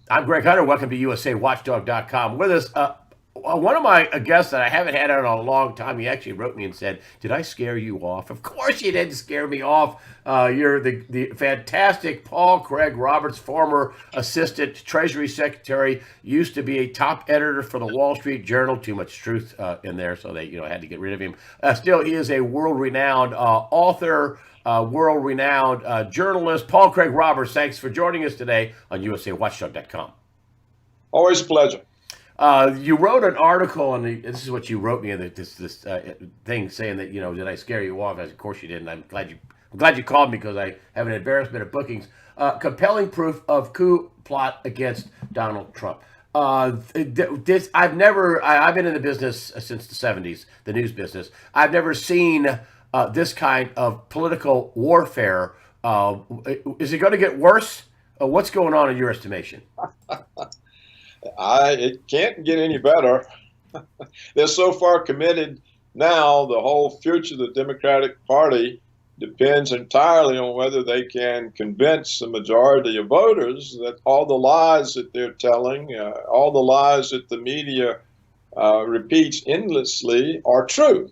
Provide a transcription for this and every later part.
I'm Greg Hunter. Welcome to USAWatchdog.com. With us, one of my guests that I haven't had on in a long time, he actually wrote me and said, "Did I scare you off?" Of course you didn't scare me off. You're the fantastic Paul Craig Roberts, former Assistant Treasury Secretary, used to be a top editor for the Wall Street Journal. Too much truth in there, so they had to get rid of him. Still, he is a world-renowned author, world-renowned journalist. Paul Craig Roberts, thanks for joining us today on USAWatchdog.com. Always a pleasure. You wrote an article, and this is what you wrote me in this thing saying that did I scare you off? I said, of course you didn't. I'm glad you called me because I have an embarrassment of bookings. Compelling proof of coup plot against Donald Trump. I've been in the business since the '70s, the news business. I've never seen this kind of political warfare. Is it going to get worse? What's going on in your estimation? It can't get any better. They're so far committed now, the whole future of the Democratic Party depends entirely on whether they can convince the majority of voters that all the lies that they're telling, all the lies that the media repeats endlessly are true.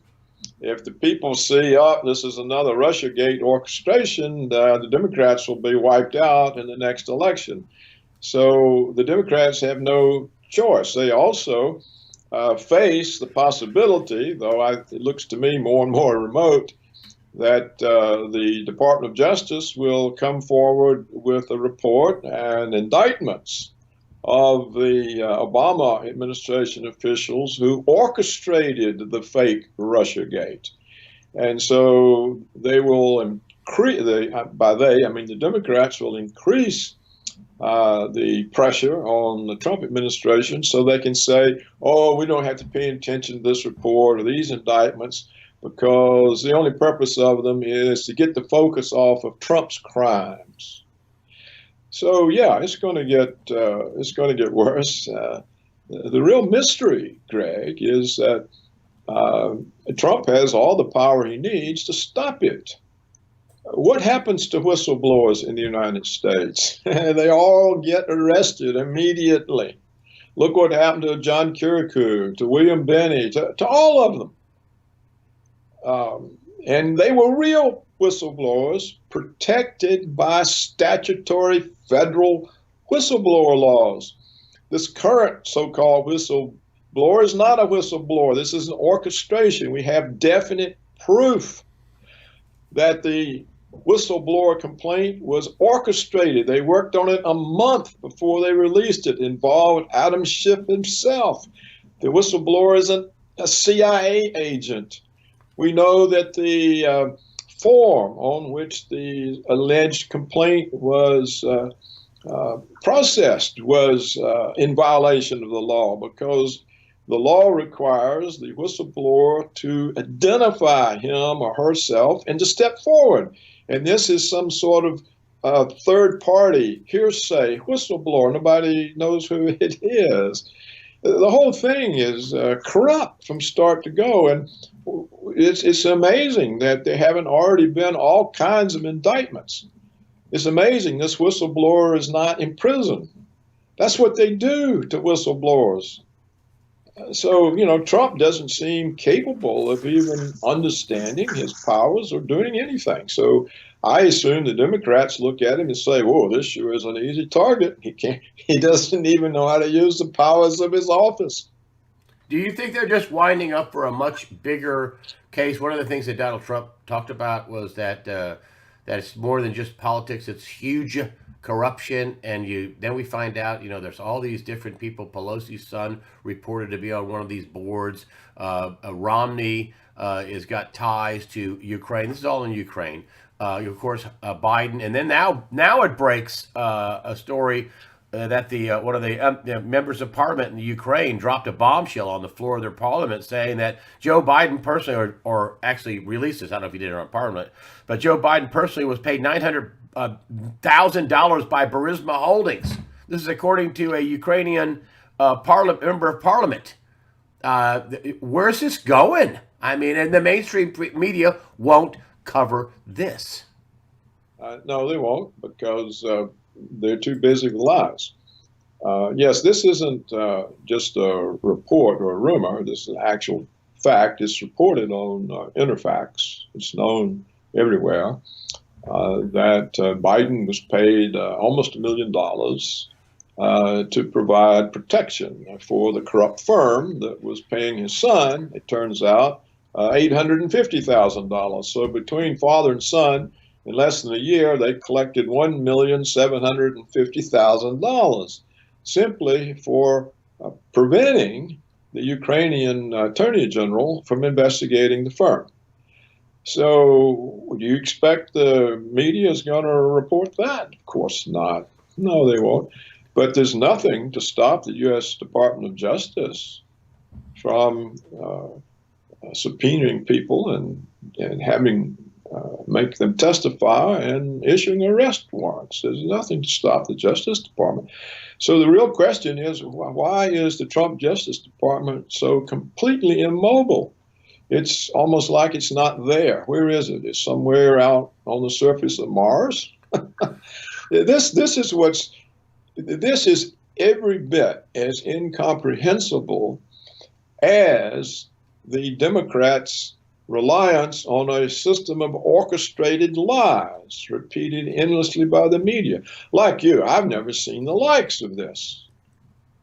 If the people see, oh, this is another Russiagate orchestration, the Democrats will be wiped out in the next election. So the Democrats have no choice. They also face the possibility, though it looks to me more and more remote, that the Department of Justice will come forward with a report and indictments of the Obama administration officials who orchestrated the fake Russiagate. And so they will increase, by they, I mean the Democrats will increase the pressure on the Trump administration so they can say, oh, we don't have to pay attention to this report or these indictments because the only purpose of them is to get the focus off of Trump's crimes. So yeah, it's going to get worse. The real mystery, Greg, is that Trump has all the power he needs to stop it. What happens to whistleblowers in the United States? They all get arrested immediately. Look what happened to John Kirikou, to William Benny, to all of them. And they were real whistleblowers protected by statutory federal whistleblower laws. This current so-called whistleblower is not a whistleblower. This is an orchestration. We have definite proof that the whistleblower complaint was orchestrated. They worked on it a month before they released it. It involved Adam Schiff himself. The whistleblower is a CIA agent. We know that the form on which the alleged complaint was processed was in violation of the law because the law requires the whistleblower to identify him or herself and to step forward. And this is some sort of third party hearsay whistleblower. Nobody knows who it is. The whole thing is corrupt from start to go. And it's amazing that there haven't already been all kinds of indictments. It's amazing this whistleblower is not in prison. That's what they do to whistleblowers. So, Trump doesn't seem capable of even understanding his powers or doing anything. So I assume the Democrats look at him and say, whoa, this sure is an easy target. He doesn't even know how to use the powers of his office. Do you think they're just winding up for a much bigger case? One of the things that Donald Trump talked about was that it's more than just politics; it's huge corruption. And then we find out, there's all these different people. Pelosi's son reported to be on one of these boards. Romney has got ties to Ukraine. This is all in Ukraine. Of course, Biden, and then now it breaks a story that the one of the members of parliament in the Ukraine dropped a bombshell on the floor of their parliament saying that Joe Biden personally, or actually released this, I don't know if he did it on parliament, but Joe Biden personally was paid $900,000 by Burisma Holdings. This is according to a Ukrainian member of parliament. Where's this going? I mean, and the mainstream media won't cover this. No, they won't because they're too busy with lies. Yes, this isn't just a report or a rumor. This is an actual fact. It's reported on Interfax. It's known everywhere that Biden was paid almost $1 million to provide protection for the corrupt firm that was paying his son, it turns out, $850,000. So between father and son, in less than a year, they collected $1,750,000 simply for preventing the Ukrainian Attorney General from investigating the firm. So do you expect the media is going to report that? Of course not. No, they won't. But there's nothing to stop the U.S. Department of Justice from subpoenaing people and having make them testify and issuing arrest warrants. There's nothing to stop the Justice Department. So the real question is, why is the Trump Justice Department so completely immobile? It's almost like it's not there. Where is it? It's somewhere out on the surface of Mars. This is every bit as incomprehensible as the Democrats' reliance on a system of orchestrated lies repeated endlessly by the media. Like you, I've never seen the likes of this.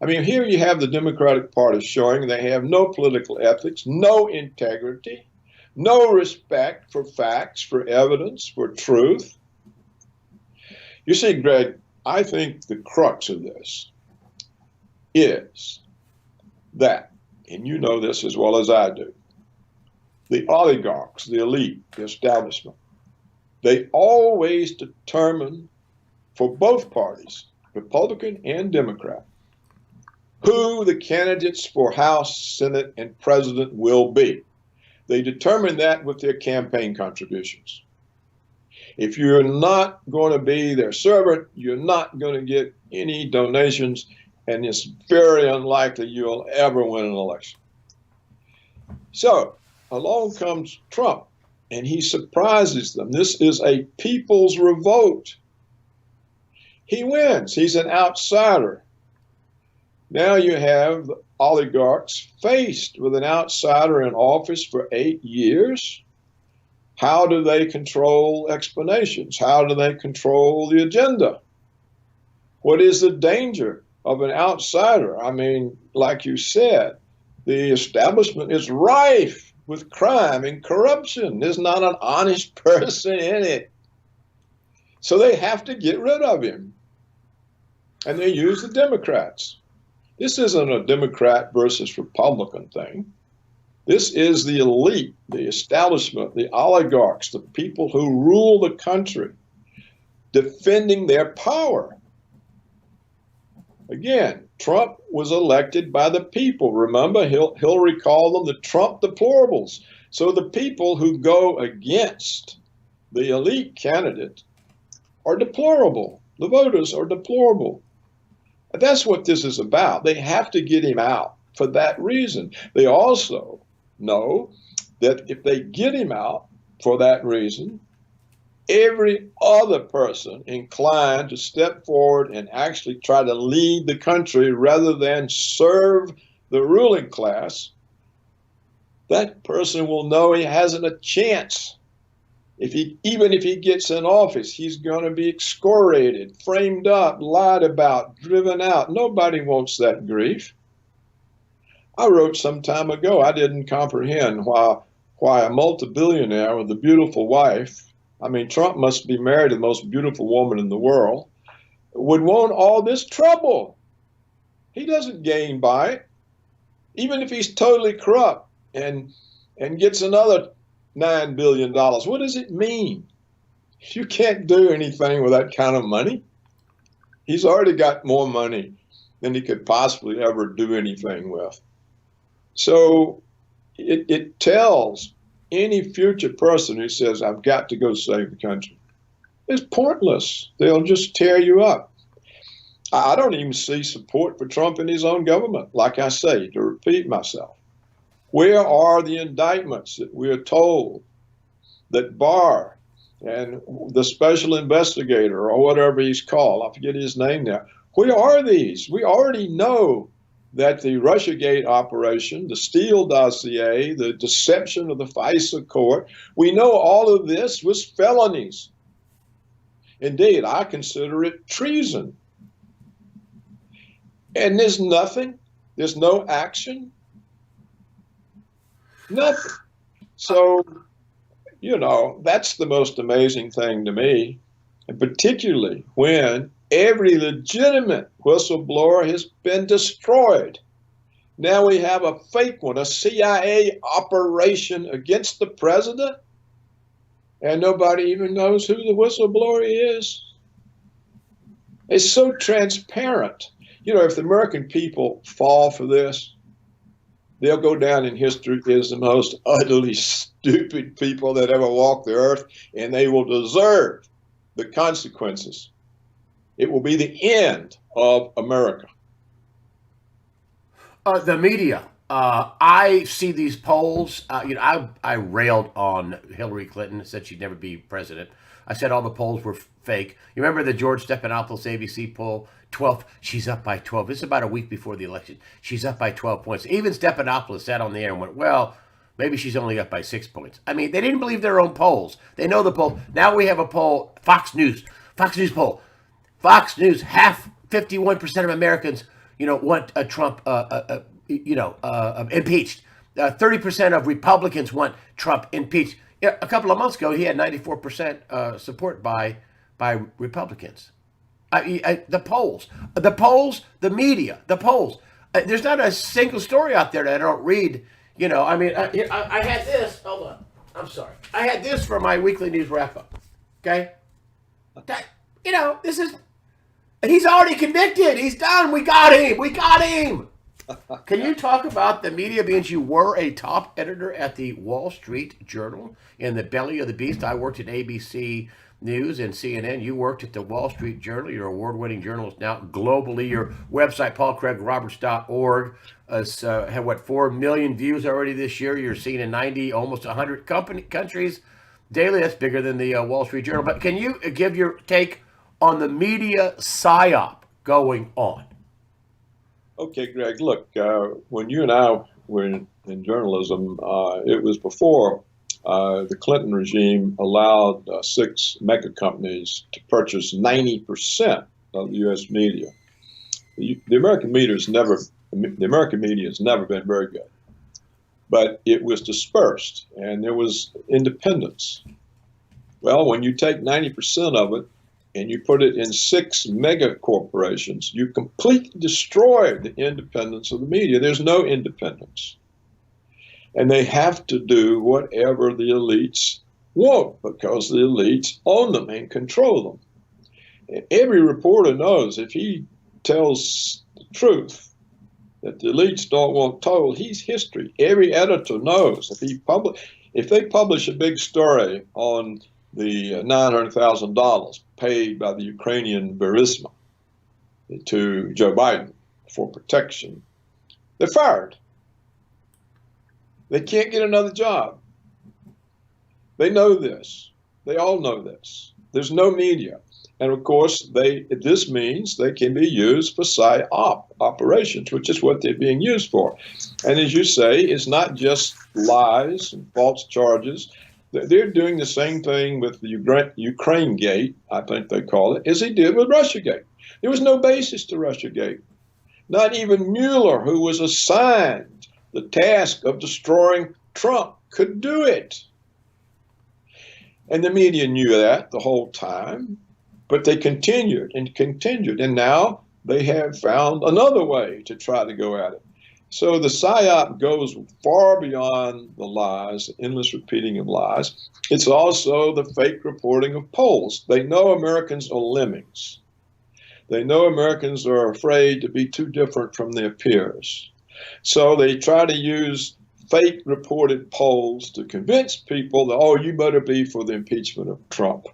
I mean, here you have the Democratic Party showing they have no political ethics, no integrity, no respect for facts, for evidence, for truth. You see, Greg, I think the crux of this is that, and you know this as well as I do, the oligarchs, the elite, the establishment, they always determine for both parties, Republican and Democrat, who the candidates for House, Senate, and President will be. They determine that with their campaign contributions. If you're not going to be their servant, you're not going to get any donations, and it's very unlikely you'll ever win an election. So along comes Trump, and he surprises them. This is a people's revolt. He wins. He's an outsider. Now you have the oligarchs faced with an outsider in office for 8 years. How do they control explanations? How do they control the agenda? What is the danger of an outsider? I mean, like you said, the establishment is rife with crime and corruption. There's not an honest person in it. So they have to get rid of him. And they use the Democrats. This isn't a Democrat versus Republican thing. This is the elite, the establishment, the oligarchs, the people who rule the country, defending their power. Again, Trump was elected by the people. Remember, Hillary called them the Trump deplorables. So the people who go against the elite candidate are deplorable. The voters are deplorable. That's what this is about. They have to get him out for that reason. They also know that if they get him out for that reason, every other person inclined to step forward and actually try to lead the country rather than serve the ruling class, that person will know he hasn't a chance. Even if he gets in office, he's going to be excoriated, framed up, lied about, driven out. Nobody wants that grief. I wrote some time ago, I didn't comprehend why a multi-billionaire with a beautiful wife, I mean, Trump must be married to the most beautiful woman in the world, would want all this trouble. He doesn't gain by it. Even if he's totally corrupt and gets another $9 billion. What does it mean? You can't do anything with that kind of money. He's already got more money than he could possibly ever do anything with. So it tells any future person who says, I've got to go save the country, it's pointless. They'll just tear you up. I don't even see support for Trump in his own government. Like I say, to repeat myself, where are the indictments that we are told that Barr and the special investigator or whatever he's called, I forget his name now, Where are these? We already know that the Russiagate operation, the Steel Dossier, the deception of the FISA Court, we know all of this was felonies. Indeed, I consider it treason. And there's nothing, there's no action, nothing. So, you know, that's the most amazing thing to me, and particularly when every legitimate whistleblower has been destroyed. Now we have a fake one, a CIA operation against the president, and nobody even knows who the whistleblower is. It's so transparent. You know, if the American people fall for this, they'll go down in history as the most utterly stupid people that ever walked the earth, and they will deserve the consequences. It will be the end of America. The media. I see these polls. You know, I railed on Hillary Clinton, said she'd never be president. I said all the polls were fake. You remember the George Stephanopoulos ABC poll? 12. She's up by 12. This is about a week before the election. She's up by 12 points. Even Stephanopoulos sat on the air and went, well, maybe she's only up by 6 points. I mean, they didn't believe their own polls. They know the poll. Now we have a poll, Fox News poll. Fox News, 51% of Americans, you know, want Trump, impeached. 30% of Republicans want Trump impeached. Yeah, a couple of months ago, he had 94% support by Republicans. The polls, the media, the polls. There's not a single story out there that I don't read. You know, I mean, I had this. Hold on. I'm sorry. I had this for my weekly news wrap-up. Okay? That, you know, this is... He's already convicted. He's done. We got him. We got him. Can you talk about the media? Because you were a top editor at the Wall Street Journal in the belly of the beast. I worked at ABC News and CNN. You worked at the Wall Street Journal. You're an award-winning journalist now globally. Your website, paulcraigroberts.org, had 4 million views already this year. You're seen in 90, almost 100 countries daily. That's bigger than the Wall Street Journal. But can you give your take on the media psyop going on? Okay, Greg, look, when you and I were in journalism, it was before the Clinton regime allowed 6 mega companies to purchase 90% of the U.S. media. The American media has never been very good, but it was dispersed and there was independence. Well, when you take 90% of it and you put it in 6 mega corporations, you completely destroy the independence of the media. There's no independence. And they have to do whatever the elites want because the elites own them and control them. And every reporter knows if he tells the truth that the elites don't want told, he's history. Every editor knows if they publish a big story on the $900,000 paid by the Ukrainian Burisma to Joe Biden for protection, they're fired. They can't get another job. They know this. They all know this. There's no media. And of course, this means they can be used for psyop operations, which is what they're being used for. And as you say, it's not just lies and false charges. They're doing the same thing with the Ukraine-gate, I think they call it, as they did with Russiagate. There was no basis to Russiagate. Not even Mueller, who was assigned the task of destroying Trump, could do it. And the media knew that the whole time, but they continued and continued. And now they have found another way to try to go at it. So the psyop goes far beyond the lies, the endless repeating of lies. It's also the fake reporting of polls. They know Americans are lemmings. They know Americans are afraid to be too different from their peers. So they try to use fake reported polls to convince people that, oh, you better be for the impeachment of Trump,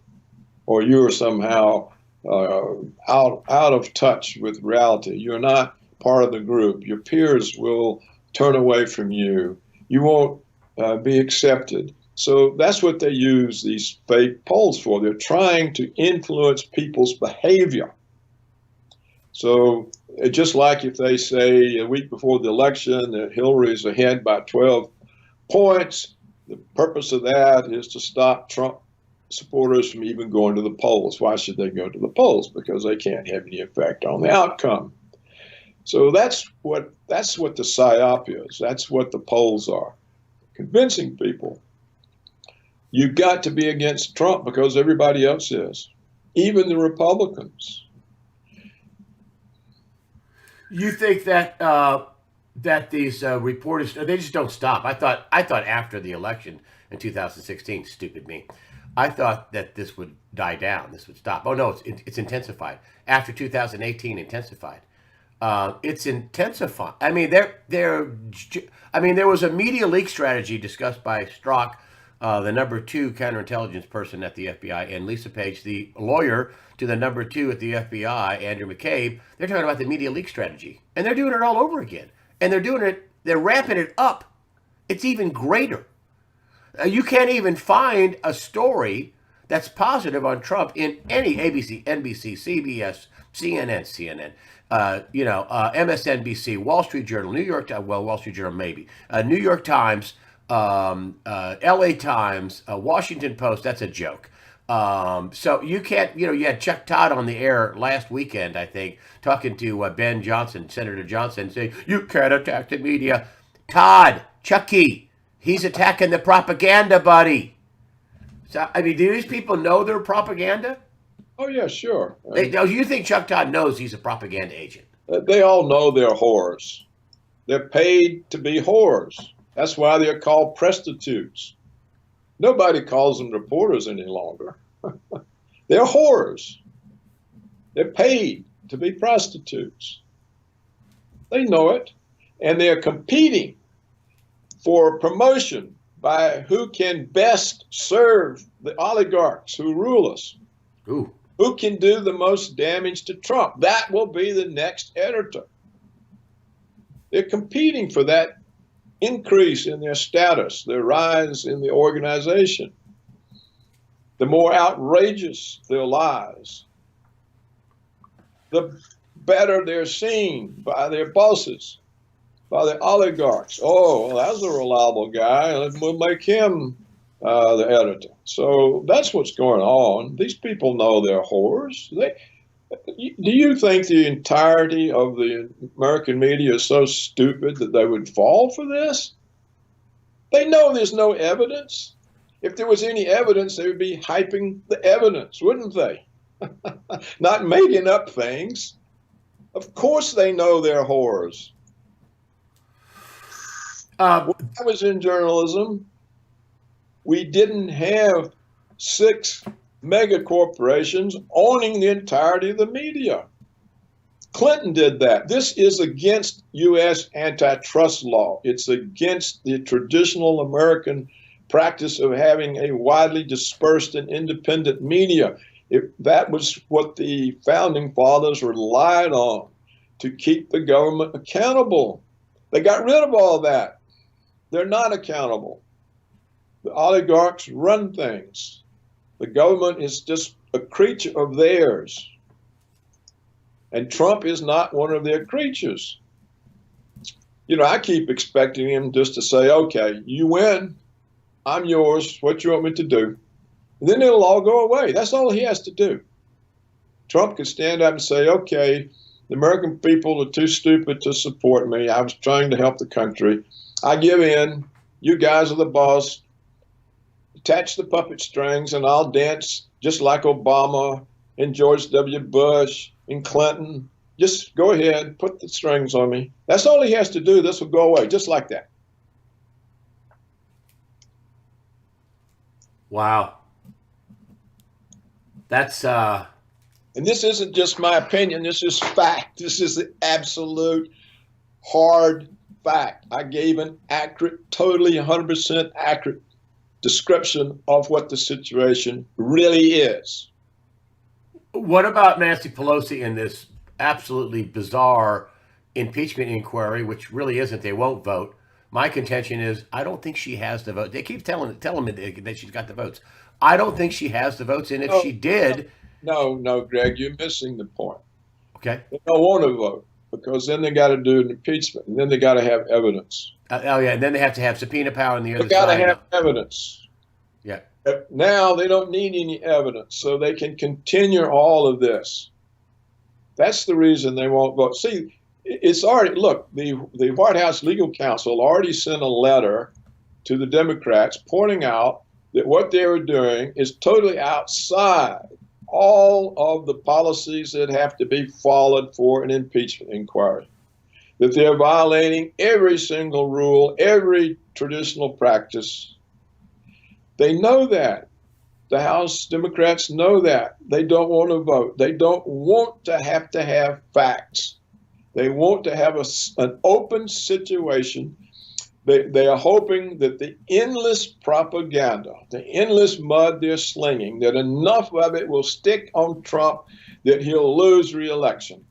or you're somehow out of touch with reality. You're not part of the group. Your peers will turn away from you. You won't be accepted. So that's what they use these fake polls for. They're trying to influence people's behavior. So just like if they say a week before the election that Hillary's ahead by 12 points, the purpose of that is to stop Trump supporters from even going to the polls. Why should they go to the polls? Because they can't have any effect on the outcome. So that's what the psyop is. That's what the polls are. Convincing people. You've got to be against Trump because everybody else is, even the Republicans. You think that that these reporters, they just don't stop? I thought after the election in 2016, stupid me, I thought that this would die down. This would stop. Oh no, it's intensified. After 2018, intensified. It's intensified. I mean, there was a media leak strategy discussed by Strzok, the number 2 counterintelligence person at the FBI, and Lisa Page, the lawyer to the number 2 at the FBI, Andrew McCabe. They're talking about the media leak strategy, and they're doing it all over again. And they're ramping it up. It's even greater. You can't even find a story that's positive on Trump in any ABC, NBC, CBS, CNN, MSNBC, Wall Street Journal, New York Times, well, Wall Street Journal maybe, New York Times, LA Times, Washington Post. That's a joke. So you can't, you had Chuck Todd on the air last weekend, I think, talking to Ben Johnson, Senator Johnson, saying, you can't attack the media. Todd, Chucky, he's attacking the propaganda, buddy. So, I mean, do these people know their propaganda? Oh, yeah, sure. You think Chuck Todd knows he's a propaganda agent? They all know they're whores. They're paid to be whores. That's why they're called prostitutes. Nobody calls them reporters any longer. They're whores. They're paid to be prostitutes. They know it. And they're competing for promotion by who can best serve the oligarchs who rule us. Ooh. Who can do the most damage to Trump? That will be the next editor. They're competing for that increase in their status, their rise in the organization. The more outrageous their lies, the better they're seen by their bosses, by the oligarchs. Oh, well, that's a reliable guy. We'll make him the editor. So that's what's going on. These people know they're whores. Do you think the entirety of the American media is so stupid that they would fall for this? They know there's no evidence. If there was any evidence, they would be hyping the evidence, wouldn't they? Not making up things. Of course they know they're whores. When I was in journalism, we didn't have 6 mega corporations owning the entirety of the media. Clinton did that. This is against U.S. antitrust law. It's against the traditional American practice of having a widely dispersed and independent media. That was what the founding fathers relied on to keep the government accountable. They got rid of all that. They're not accountable. The oligarchs run things. The government is just a creature of theirs. And Trump is not one of their creatures. I keep expecting him just to say, okay, you win. I'm yours. What you want me to do? And then it'll all go away. That's all he has to do. Trump could stand up and say, okay, the American people are too stupid to support me. I was trying to help the country. I give in. You guys are the boss. Attach the puppet strings and I'll dance just like Obama and George W. Bush and Clinton. Just go ahead, put the strings on me. That's all he has to do. This will go away, just like that. Wow. That's And this isn't just my opinion. This is fact. This is the absolute hard fact. I gave an accurate, totally 100% accurate description of what the situation really is. What about Nancy Pelosi in this absolutely bizarre impeachment inquiry, which really isn't? They won't vote. My contention is I don't think she has the vote. They keep telling me that she's got the votes. I don't think she has the votes, and if she did... No, Greg, you're missing the point. Okay. They don't want to vote because then they got to do an impeachment, and then they got to have evidence. Oh yeah, and then they have to have subpoena power on the other They got to side. have evidence. Yeah. But now they don't need any evidence, so they can continue all of this. That's the reason they won't vote. See, it's already, look, the White House legal counsel already sent a letter to the Democrats pointing out that what they were doing is totally outside all of the policies that have to be followed for an impeachment inquiry. That they're violating every single rule, every traditional practice. They know that. The House Democrats know that. They don't want to vote. They don't want to have facts. They want to have an open situation. They are hoping that the endless propaganda, the endless mud they're slinging, that enough of it will stick on Trump that he'll lose re-election.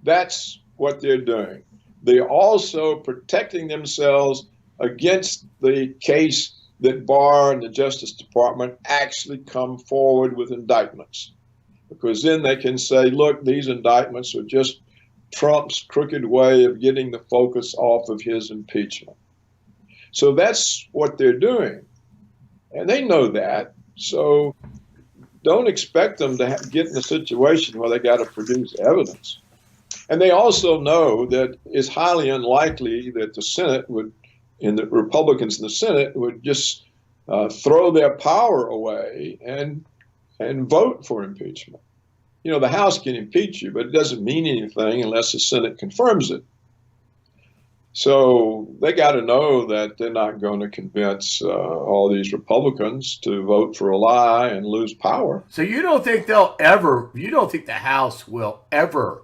That's what they're doing. They're also protecting themselves against the case that Barr and the Justice Department actually come forward with indictments. Because then they can say, look, these indictments are just Trump's crooked way of getting the focus off of his impeachment. So that's what they're doing. And they know that. So don't expect them to get in a situation where they got to produce evidence. And they also know that it's highly unlikely that the Senate would, and the Republicans in the Senate would just throw their power away and vote for impeachment. You know, the House can impeach you, but it doesn't mean anything unless the Senate confirms it. So they got to know that they're not going to convince all these Republicans to vote for a lie and lose power. So you don't think you don't think the House will ever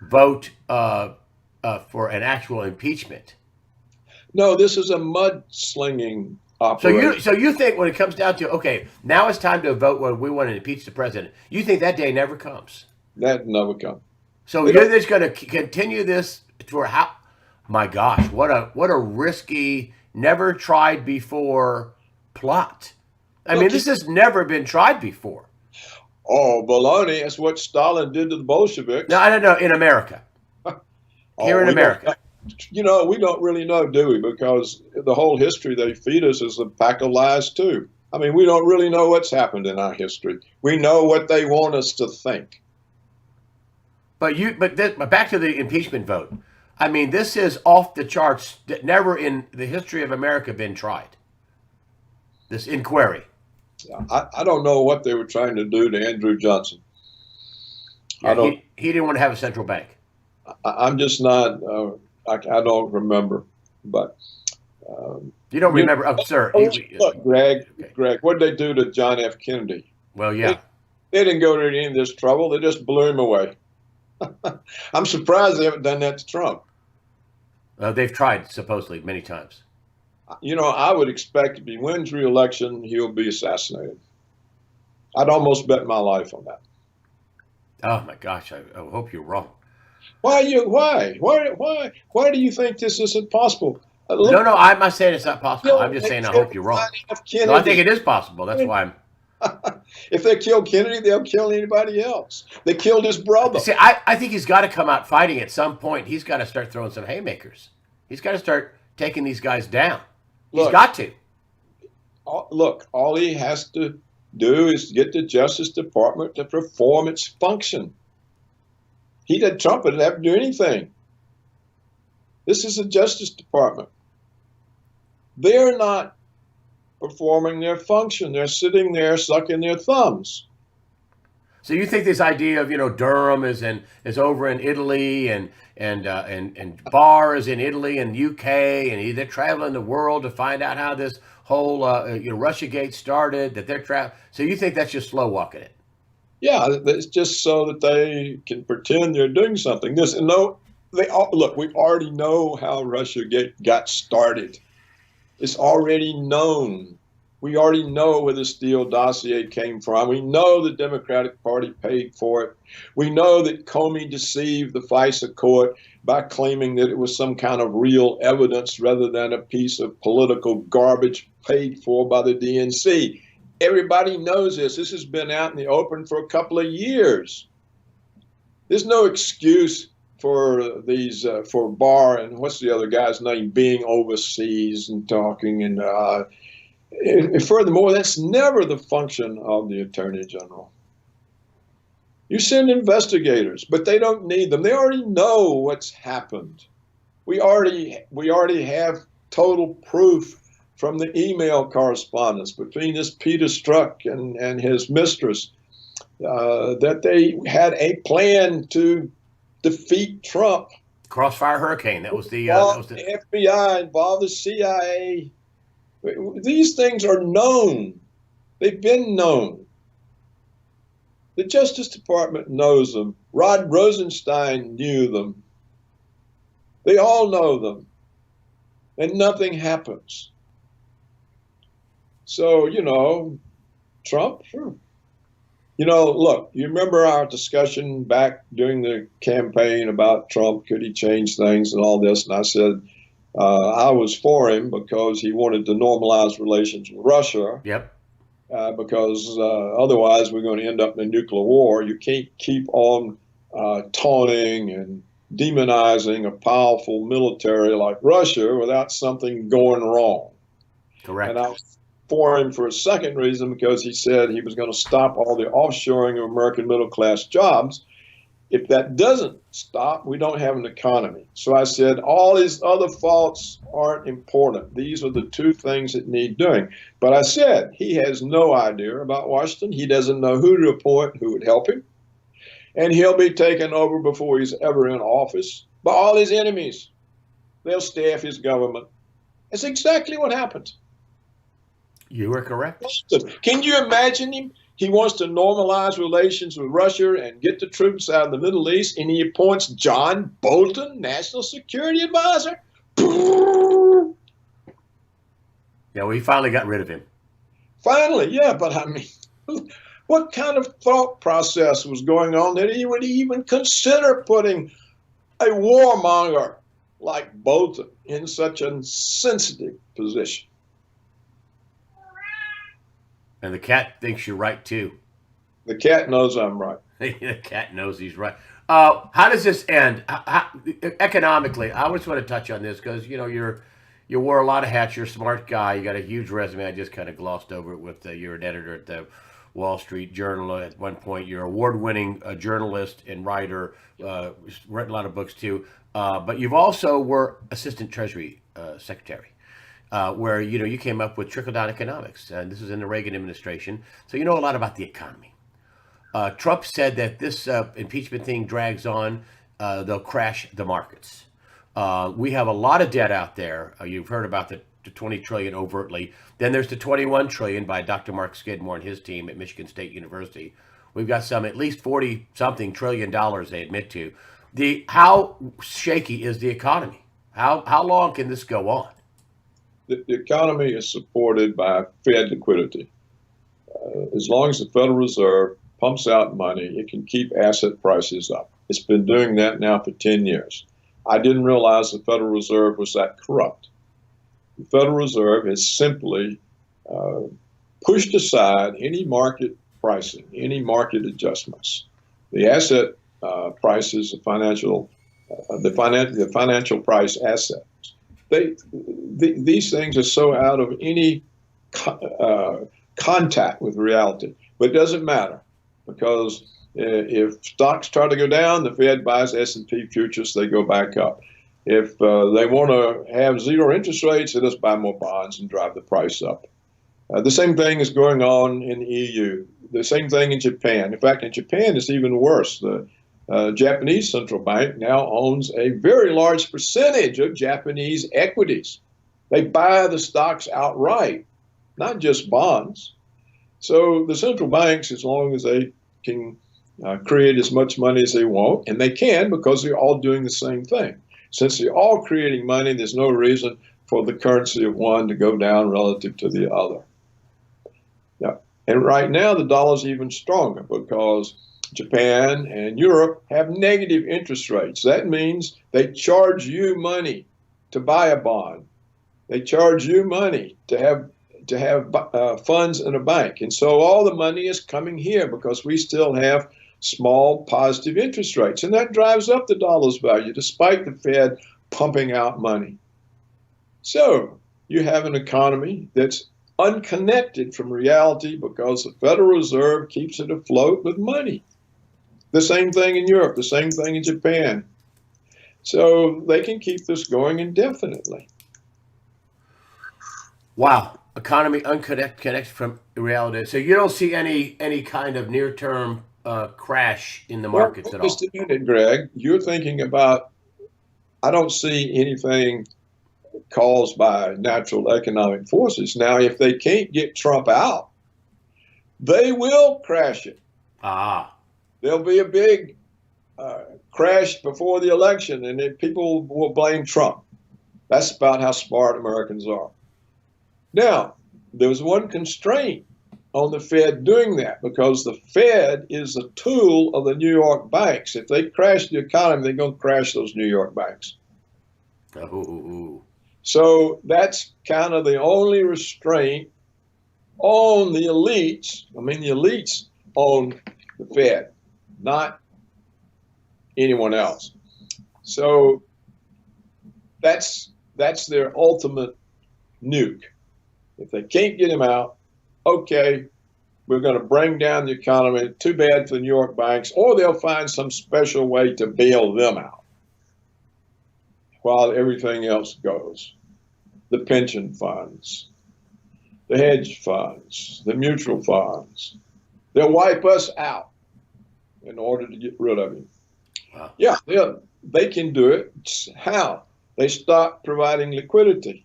vote for an actual impeachment? No, this is a mudslinging operation. So you think when it comes down to, okay, now it's time to vote when we want to impeach the president, you think that day never comes? That never comes. So you're just going to continue this for how? My gosh, what a risky, never tried before plot. I mean, this has never been tried before. Oh, baloney! That's what Stalin did to the Bolsheviks. No, I don't know. In America, here in America. You know, we don't really know, do we? Because the whole history they feed us is a pack of lies, too. I mean, we don't really know what's happened in our history. We know what they want us to think. But back to the impeachment vote. I mean, this is off the charts. That never in the history of America been tried. This inquiry. I don't know what they were trying to do to Andrew Johnson. Yeah, he didn't want to have a central bank. I'm just not. I don't remember, but you don't remember, sir. Look, Greg, what did they do to John F. Kennedy? Well, yeah, they didn't go to any of this trouble. They just blew him away. I'm surprised they haven't done that to Trump. They've tried supposedly many times. You know, I would expect if he wins re-election, he'll be assassinated. I'd almost bet my life on that. Oh my gosh, I hope you're wrong. Why do you think this isn't possible? No, I'm not saying it's not possible. I'm just saying I hope you're wrong. No, I think it is possible. That's why I'm. If they kill Kennedy, they'll kill anybody else. They killed his brother. See, I think he's got to come out fighting at some point. He's got to start throwing some haymakers. He's got to start taking these guys down. He's got to. Look, all he has to do is get the Justice Department to perform its function. Trump didn't have to do anything. This is the Justice Department. They're not performing their function. They're sitting there sucking their thumbs. So you think this idea of Durham is over in Italy and Barr is in Italy and UK and they're traveling the world to find out how this whole Russia-Gate started, that they're so you think that's just slow walking it? Yeah, it's just so that they can pretend they're doing something. Look, we already know how Russia-Gate got started. It's already known. We already know where the Steel Dossier came from. We know the Democratic Party paid for it. We know that Comey deceived the FISA Court by claiming that it was some kind of real evidence rather than a piece of political garbage paid for by the DNC. Everybody knows this. This has been out in the open for a couple of years. There's no excuse for these for Barr and what's the other guy's name being overseas and talking and furthermore, that's never the function of the Attorney General. You send investigators, but they don't need them. They already know what's happened. We already have total proof from the email correspondence between this Peter Strzok and his mistress that they had a plan to defeat Trump. Crossfire Hurricane. That was the FBI, involved the CIA. These things are known. They've been known. The Justice Department knows them. Rod Rosenstein knew them. They all know them. And nothing happens. So, Trump, sure. Look, you remember our discussion back during the campaign about Trump, could he change things and all this? And I said I was for him because he wanted to normalize relations with Russia. Yep. Because otherwise we're going to end up in a nuclear war. You can't keep on taunting and demonizing a powerful military like Russia without something going wrong. Correct. And I was for him for a second reason, because he said he was going to stop all the offshoring of American middle-class jobs. If that doesn't stop, we don't have an economy. So I said, all these other faults aren't important. These are the two things that need doing. But I said, he has no idea about Washington. He doesn't know who to appoint, who would help him. And he'll be taken over before he's ever in office by all his enemies. They'll staff his government. That's exactly what happened. You are correct. Can you imagine him? He wants to normalize relations with Russia and get the troops out of the Middle East, and he appoints John Bolton, National Security Advisor. Yeah, we finally got rid of him. Finally, yeah, but I mean, what kind of thought process was going on that he would even consider putting a warmonger like Bolton in such a sensitive position? And the cat thinks you're right, too. The cat knows I'm right. The cat knows he's right. How does this end? Economically, I just want to touch on this because, you wore a lot of hats. You're a smart guy. You got a huge resume. I just kind of glossed over it with you're an editor at the Wall Street Journal at one point. You're an award-winning journalist and writer. Written a lot of books, too. But you've also were Assistant Treasury Secretary. Where you came up with trickle-down economics, and this is in the Reagan administration, so you know a lot about the economy. Trump said that this impeachment thing drags on, they'll crash the markets. We have a lot of debt out there. You've heard about the 20 trillion overtly. Then there's the 21 trillion by Dr. Mark Skidmore and his team at Michigan State University. We've got some at least 40-something trillion dollars they admit to. How shaky is the economy? How long can this go on? The economy is supported by Fed liquidity. As long as the Federal Reserve pumps out money, it can keep asset prices up. It's been doing that now for 10 years. I didn't realize the Federal Reserve was that corrupt. The Federal Reserve has simply pushed aside any market pricing, any market adjustments. The asset prices, the financial price assets. These things are so out of any contact with reality. But it doesn't matter, because if stocks try to go down, the Fed buys S&P futures, they go back up. If they want to have zero interest rates, they just buy more bonds and drive the price up. The same thing is going on in the EU. The same thing in Japan. In fact, in Japan, it's even worse. The Japanese central bank now owns a very large percentage of Japanese equities. They buy the stocks outright, not just bonds. So the central banks, as long as they can create as much money as they want, and they can because they're all doing the same thing. Since they're all creating money, there's no reason for the currency of one to go down relative to the other. Yeah. And right now, the dollar's even stronger because Japan and Europe have negative interest rates. That means they charge you money to buy a bond. They charge you money to have funds in a bank. And so all the money is coming here because we still have small positive interest rates. And that drives up the dollar's value despite the Fed pumping out money. So you have an economy that's unconnected from reality because the Federal Reserve keeps it afloat with money. The same thing in Europe, the same thing in Japan. So they can keep this going indefinitely. Wow. Economy unconnected from reality. So you don't see any kind of near-term crash in the markets at all? Just a minute, Greg. You're thinking about, I don't see anything caused by natural economic forces. Now, if they can't get Trump out, they will crash it. Ah. There'll be a big crash before the election, and then people will blame Trump. That's about how smart Americans are. Now, there's one constraint on the Fed doing that, because the Fed is a tool of the New York banks. If they crash the economy, they're going to crash those New York banks. Ooh. So that's kind of the only restraint on the elites. I mean, the elites own the Fed, not anyone else. So that's their ultimate nuke. If they can't get him out, okay, we're going to bring down the economy. Too bad for the New York banks, or they'll find some special way to bail them out while everything else goes. The pension funds, the hedge funds, the mutual funds. They'll wipe us out in order to get rid of him. Wow. Yeah, they can do it. How? They stop providing liquidity.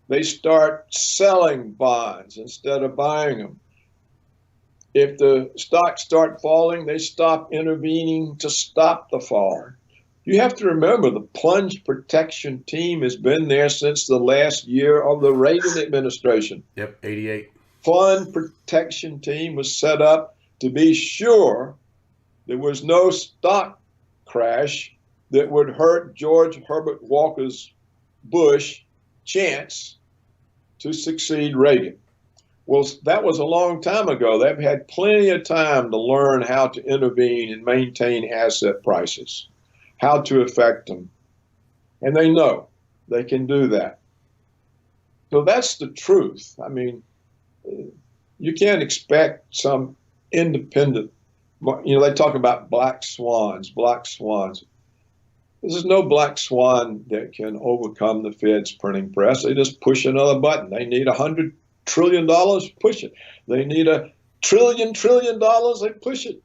They start selling bonds instead of buying them. If the stocks start falling, they stop intervening to stop the fall. You have to remember, the plunge protection team has been there since the last year of the Reagan administration. Yep, 88. Plunge protection team was set up to be sure there was no stock crash that would hurt George Herbert Walker's Bush chance to succeed Reagan. Well, that was a long time ago. They've had plenty of time to learn how to intervene and maintain asset prices, how to affect them. And they know they can do that. So that's the truth. I mean, you can't expect some independent, they talk about black swans. There's no black swan that can overcome the Fed's printing press. They just push another button. They need $100 trillion, push it. They need $1 trillion, they push it.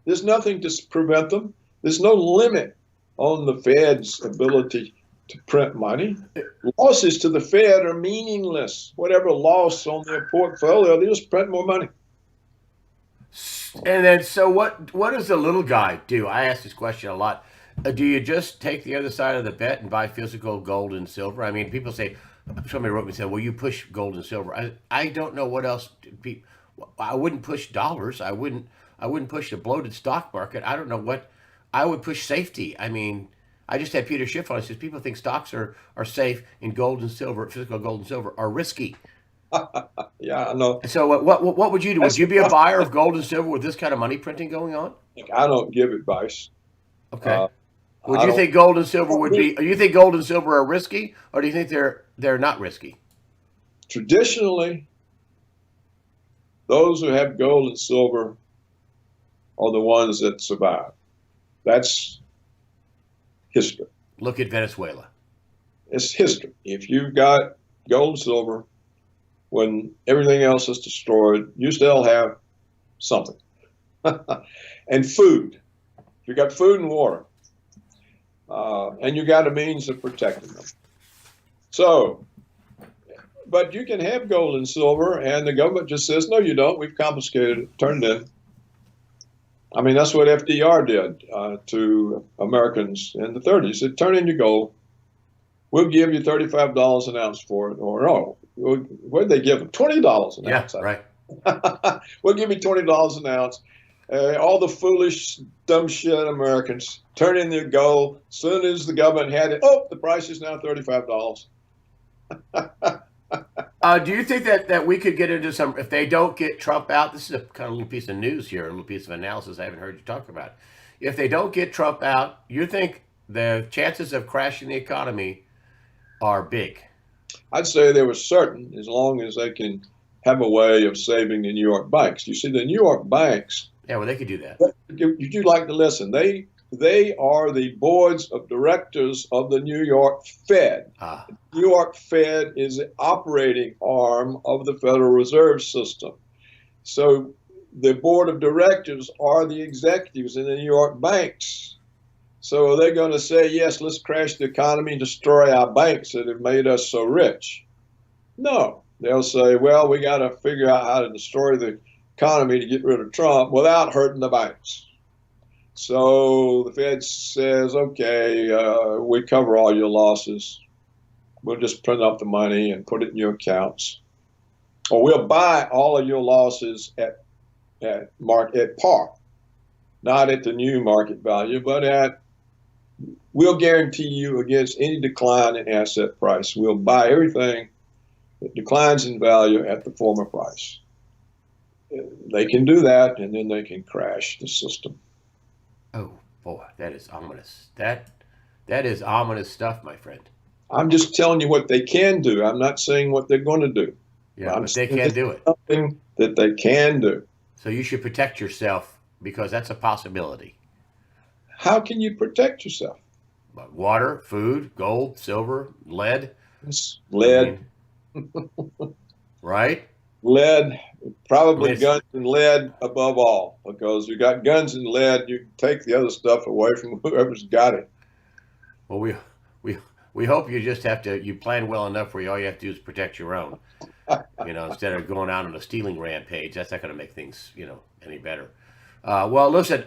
There's nothing to prevent them. There's no limit on the Fed's ability to print money. Losses to the Fed are meaningless. Whatever loss on their portfolio, they just print more money. And then, so what does the little guy do? I ask this question a lot. Do you just take the other side of the bet and buy physical gold and silver? I mean, people say, somebody wrote me and said, well, you push gold and silver. I don't know what else. I wouldn't push dollars. I wouldn't push the bloated stock market. I don't know what. I would push safety. I mean, I just had Peter Schiff on. He says people think stocks are safe, and gold and silver, physical gold and silver, are risky. Yeah, I know. So what would you do? Would you be a buyer of gold and silver with this kind of money printing going on? I don't give advice. Okay. Would you think gold and silver would be? You think gold and silver are risky, or do you think they're not risky? Traditionally, those who have gold and silver are the ones that survive. That's history. Look at Venezuela. It's history. If you've got gold and silver, when everything else is destroyed, you still have something. And food. You got food and water. And you got a means of protecting them. So, but you can have gold and silver, and the government just says, no, you don't. We've confiscated it, turned it in. I mean, that's what FDR did to Americans in the 30s. He said, turn in your gold. We'll give you $35 an ounce for it. Or, no, what did they give them? $20 an ounce. Yeah, right. We'll give you $20 an ounce. All the foolish, dumb shit Americans turn in their gold. As soon as the government had it, the price is now $35. Do you think that we could get into some, if they don't get Trump out, this is a kind of little piece of news here, a little piece of analysis I haven't heard you talk about. If they don't get Trump out, you think the chances of crashing the economy are big? I'd say they were certain as long as they can have a way of saving the New York banks. You see, the New York banks, Yeah, well, they could do that. you'd like to listen. They are the boards of directors of the New York Fed. Ah, New York Fed is the operating arm of the Federal Reserve System. So the board of directors are the executives in the New York banks. So are they going to say, yes, let's crash the economy and destroy our banks that have made us so rich? No. They'll say, well, we got to figure out how to destroy the economy to get rid of Trump without hurting the banks. So the Fed says, okay, we cover all your losses. We'll just print up the money and put it in your accounts. Or we'll buy all of your losses at par, not at the new market value, but we'll guarantee you against any decline in asset price. We'll buy everything that declines in value at the former price. They can do that, and then they can crash the system. oh boy, that is ominous. That is ominous stuff, my friend. I'm just telling you what they can do. I'm not saying what they're going to do. Yeah, I'm but they saying can do it. something that they can do. So you should protect yourself because that's a possibility. How can you protect yourself? But water, food, gold, silver, lead. It's lead, Right? lead, probably Yes. guns and lead above all, because you got guns and lead, you can take the other stuff away from whoever's got it. Well, we hope you just have to, you plan well enough where all you have to do is protect your own. Instead of going out on a stealing rampage. That's not going to make things, any better. Well, listen.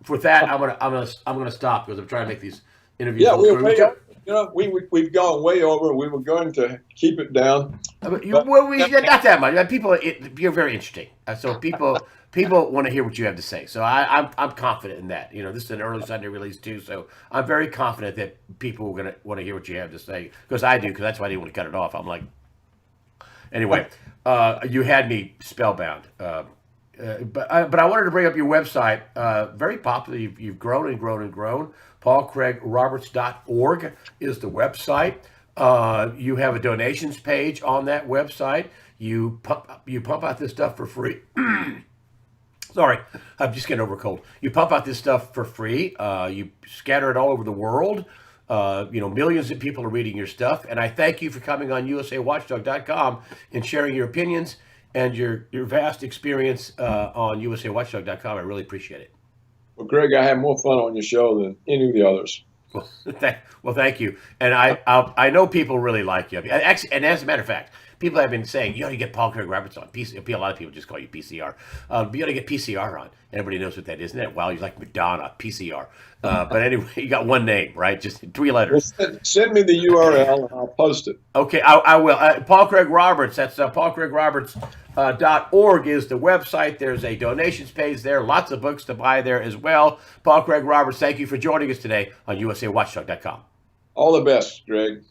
With that, I'm gonna stop because I'm trying to make these interviews. Yeah, look we've good. gone way over. We were going to keep it down. Not that much. You're very interesting. So people want to hear what you have to say. So I'm confident in that. This is an early Sunday release too. So I'm very confident that people are going to want to hear what you have to say because I do. Because that's why I didn't want to cut it off. I'm like, anyway, you had me spellbound. But I wanted to bring up your website. Very popular. You've grown and grown and grown. PaulCraigRoberts.org is the website. You have a donations page on that website. You pump out this stuff for free. Sorry, I'm just getting over a cold. You pump out this stuff for free. You scatter it all over the world. Millions of people are reading your stuff. And I thank you for coming on USAWatchdog.com and sharing your opinions and your vast experience on USAWatchdog.com. I really appreciate it. Well, Greg, I have more fun on your show than any of the others. Well, thank you. And I know people really like you. Actually, and as a matter of fact, people have been saying, you ought to get Paul Craig Roberts on. A lot of people just call you PCR. You ought to get PCR on. Everybody knows what that is, isn't it? Wow, you're like Madonna, PCR. But anyway, you got one name, right? Just 3 letters. Well, send me the URL and I'll post it. Okay, I will. Paul Craig Roberts, that's paulcraigroberts.org is the website. There's a donations page there. Lots of books to buy there as well. Paul Craig Roberts, thank you for joining us today on USAWatchdog.com. All the best, Greg.